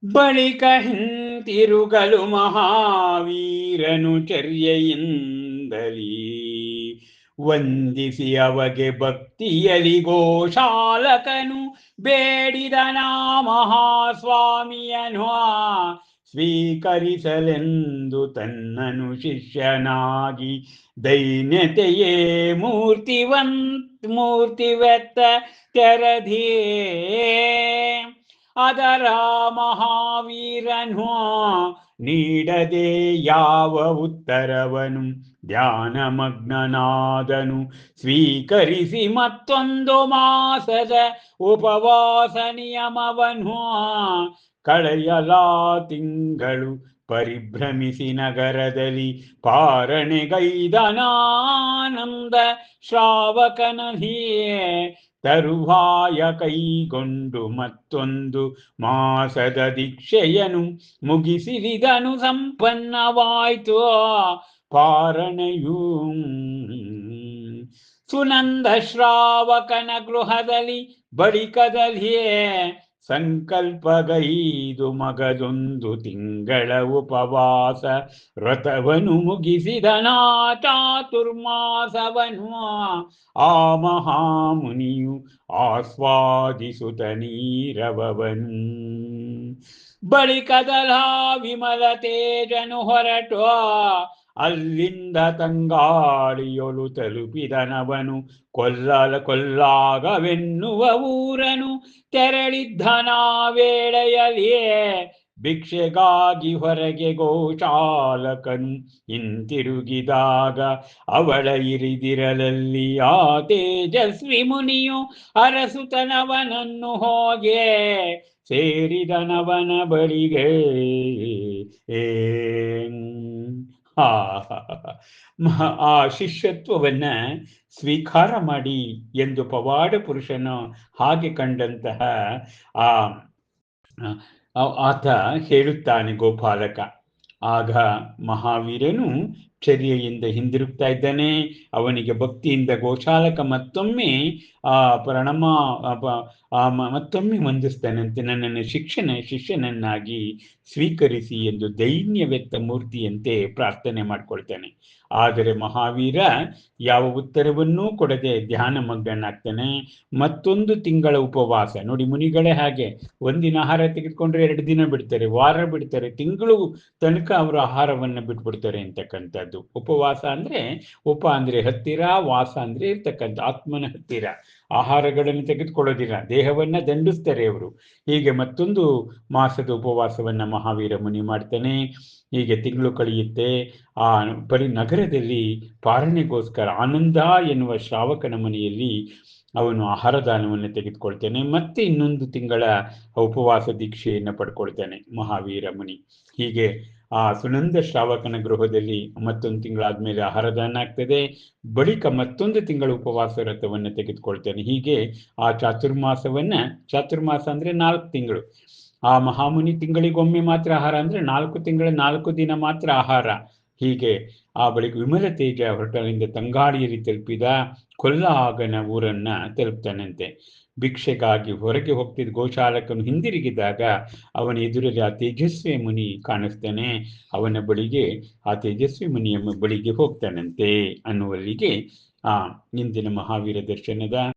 ಬಳಿಕ ಹಿಂತಿರುಗಲು ಮಹಾವೀರನು ಚರ್ಯೆಯಿಂದಲೀ ವಂದಿಸಿ ಅವಗೆ ಭಕ್ತಿಯಲಿ ಗೋಶಾಲಕನು ಬೇಡಿದನ ಮಹಾಸ್ವಾಮಿಯನು ಸ್ವೀಕರಿಸಲೆಂದು ತನ್ನನು ಶಿಷ್ಯನಾಗಿ ದೈನ್ಯತೆಯೇ ಮೂರ್ತಿವೆತ್ತ ತೆರದಿಯೇ ಅದರ ಮಹಾವೀರನು ನೀಡದೆ ಯಾವ ಉತ್ತರವನು ಧ್ಯಾನಮಗ್ನನಾದನು. ಸ್ವೀಕರಿಸಿ ಮತ್ತೊಂದು ಮಾಸದ ಉಪವಾಸ ನಿಯಮವನು ಕಳೆಯಲಾ ತಿಂಗಳು ಪರಿಭ್ರಮಿಸಿ ನಗರದಲ್ಲಿ ಪಾರಣೆಗೈದನಾನಂದ ಶ್ರಾವಕನಲ್ಲಿಯೇ ತರುವಾಯ ಕೈಗೊಂಡು ಮತ್ತೊಂದು ಮಾಸದ ದೀಕ್ಷೆಯನು ಮುಗಿಸಿರಿದನು. ಸಂಪನ್ನವಾಯ್ತು ಪಾರಣೆಯೂ. ಸುನಂದ ಶ್ರಾವಕನ ಗೃಹದಲ್ಲಿ ಬಳಿಕದಲ್ಲಿಯೇ ಸಂಕಲ್ಪಗೈದು ಮಗದೊಂದು ತಿಂಗಳ ಉಪವಾಸ ವ್ರತವನು ಮುಗಿಸಿದನ ಚಾತುರ್ಮಾಸವನು ಆ ಮಹಾಮುನಿಯು ಆಸ್ವಾದಿಸುತ್ತ ನೀರವವನು. ಬಳಿಕದಲ ವಿಮಲ ತೇಜನು ಹೊರಟು ಅಲ್ಲಿಂದ ತಂಗಾಳಿಯೊಳು ತಲುಪಿದನವನು ಕೊಲ್ಲಾಗವೆನ್ನುವ ಊರನು ತೆರಳಿದ್ದನ ವೇಳೆಯಲ್ಲಿಯೇ ಭಿಕ್ಷೆಗಾಗಿ ಹೊರಗೆ ಗೋಚಾಲಕನು ಹಿಂತಿರುಗಿದಾಗ ಅವಳ ಇರಿದಿರಲಲ್ಲಿ ಆ ತೇಜಸ್ವಿ ಮುನಿಯು ಅರಸುತನವನನ್ನು ಹೋಗೆ ಸೇರಿದನವನ ಬಳಿಗೆ. ಆ ಶಿಷ್ಯತ್ವವನ್ನ ಸ್ವೀಕಾರ ಮಾಡಿ ಎಂದು ಪವಾಡ ಪುರುಷನು ಹಾಗೆ ಕಂಡಂತಹ ಆತ ಹೇಳುತ್ತಾನೆ ಗೋಪಾಲಕ. ಆಗ ಮಹಾವೀರನು ಚರ್ಯೆಯಿಂದ ಹಿಂದಿರುಗ್ತಾ ಇದ್ದಾನೆ. ಅವನಿಗೆ ಭಕ್ತಿಯಿಂದ ಗೋಶಾಲಕ ಮತ್ತೊಮ್ಮೆ ಮತ್ತೊಮ್ಮೆ ವಂದಿಸ್ತಾನಂತೆ, ನನ್ನನ್ನು ಶಿಷ್ಯನನ್ನಾಗಿ ಸ್ವೀಕರಿಸಿ ಎಂದು ದೈನ್ಯವೆತ್ತ ಮೂರ್ತಿಯಂತೆ ಪ್ರಾರ್ಥನೆ ಮಾಡ್ಕೊಳ್ತಾನೆ. ಆದರೆ ಮಹಾವೀರ ಯಾವ ಉತ್ತರವನ್ನೂ ಕೊಡದೆ ಧ್ಯಾನಮಗ್ನಾಗ್ತಾನೆ. ಮತ್ತೊಂದು ತಿಂಗಳ ಉಪವಾಸ ನೋಡಿ, ಮುನಿಗಳೇ ಹಾಗೆ ಒಂದಿನ ಆಹಾರ ತೆಗೆದುಕೊಂಡ್ರೆ 2 ದಿನ ಬಿಡ್ತಾರೆ, ವಾರ ಬಿಡ್ತಾರೆ, ತಿಂಗಳು ತನಕ ಅವರು ಆಹಾರವನ್ನು ಬಿಟ್ಬಿಡ್ತಾರೆ ಅಂತಕ್ಕಂಥದ್ದು. ಉಪವಾಸ ಅಂದ್ರೆ ಅಂದ್ರೆ ಹತ್ತಿರ, ವಾಸ ಅಂದ್ರೆ ಇರ್ತಕ್ಕಂಥ ಆತ್ಮನ ಹತ್ತಿರ. ಆಹಾರಗಳನ್ನು ತೆಗೆದುಕೊಳ್ಳೋದಿಲ್ಲ, ದೇಹವನ್ನ ದಂಡಿಸ್ತಾರೆ ಅವರು. ಹೀಗೆ ಮತ್ತೊಂದು ಮಾಸದ ಉಪವಾಸವನ್ನ ಮಹಾವೀರ ಮುನಿ ಮಾಡ್ತಾನೆ. ಹೀಗೆ ತಿಂಗಳು ಕಳೆಯುತ್ತೆ. ಆ ನಗರದಲ್ಲಿ ಪಾರಣೆಗೋಸ್ಕರ ಆನಂದ ಎನ್ನುವ ಶ್ರಾವಕನ ಮನೆಯಲ್ಲಿ ಅವನು ಆಹಾರದಾನವನ್ನು ತೆಗೆದುಕೊಳ್ತಾನೆ. ಮತ್ತೆ ಇನ್ನೊಂದು ತಿಂಗಳ ಉಪವಾಸ ದೀಕ್ಷೆಯನ್ನು ಪಡ್ಕೊಳ್ತಾನೆ ಮಹಾವೀರ ಮುನಿ. ಹೀಗೆ ಆ ಸುನಂದ ಶ್ರಾವಕನ ಗೃಹದಲ್ಲಿ ಮತ್ತೊಂದು ತಿಂಗಳಾದ್ಮೇಲೆ ಆಹಾರದಾನ ಆಗ್ತದೆ. ಬಳಿಕ ಮತ್ತೊಂದು ತಿಂಗಳ ಉಪವಾಸ ವ್ರತವನ್ನು ತೆಗೆದುಕೊಳ್ತಾನೆ. ಹೀಗೆ ಆ ಚಾತುರ್ಮಾಸ ಅಂದ್ರೆ 4 ತಿಂಗಳು. ಆ ಮಹಾಮುನಿ ತಿಂಗಳಿಗೊಮ್ಮೆ ಮಾತ್ರ ಆಹಾರ ಅಂದ್ರೆ 4 ತಿಂಗಳ 4 ದಿನ ಮಾತ್ರ ಆಹಾರ. ಹೀಗೆ ಆ ಬಳಿಕ ವಿಮಲ ತೇಜ ಹೊರಟಲಿಂದ ತಂಗಾಳಿಯಲ್ಲಿ ತಲುಪಿದ ಕೊಲ್ಲಾಗನ ಊರನ್ನ ತಲುಪ್ತಾನಂತೆ. ಭಿಕ್ಷೆಗಾಗಿ ಹೊರಗೆ ಹೋಗ್ತಿದ್ದ ಗೋಶಾಲಕನು ಹಿಂದಿರುಗಿದಾಗ ಅವನ ಎದುರಲ್ಲಿ ಆ ತೇಜಸ್ವಿ ಮುನಿ ಕಾಣಿಸ್ತಾನೆ. ಅವನ ಬಳಿಗೆ ಆ ತೇಜಸ್ವಿ ಮುನಿಯ ಬಳಿಗೆ ಹೋಗ್ತಾನಂತೆ ಅನ್ನುವಲ್ಲಿಗೆ ಇಂದಿನ ಮಹಾವೀರ ದರ್ಶನದ